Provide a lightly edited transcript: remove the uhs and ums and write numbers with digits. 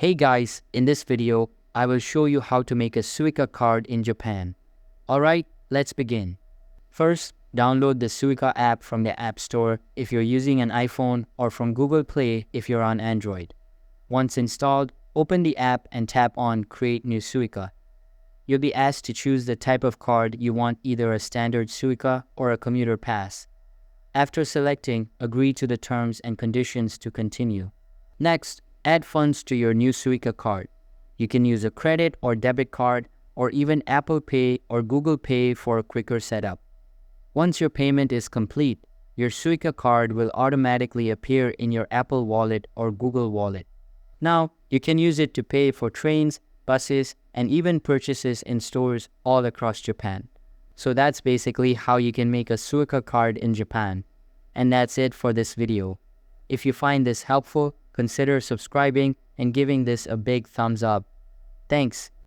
Hey guys, in this video, I will show you how to make a suica card in Japan. Alright, let's begin. First, download the suica app from the App Store if you're using an iPhone or from Google Play if you're on Android. Once installed, open the app and tap on Create New Suica. You'll be asked to choose the type of card you want, either a standard suica or a commuter pass. After selecting, agree to the terms and conditions to continue. Next, add funds to your new suica card. You can use a credit or debit card or even Apple Pay or Google Pay for a quicker setup. Once your payment is complete, your suica card will automatically appear in your Apple Wallet or Google Wallet. Now, you can use it to pay for trains, buses, and even purchases in stores all across Japan. So that's basically how you can make a suica card in Japan. And that's it for this video. If you find this helpful, consider subscribing and giving this a big thumbs up. Thanks.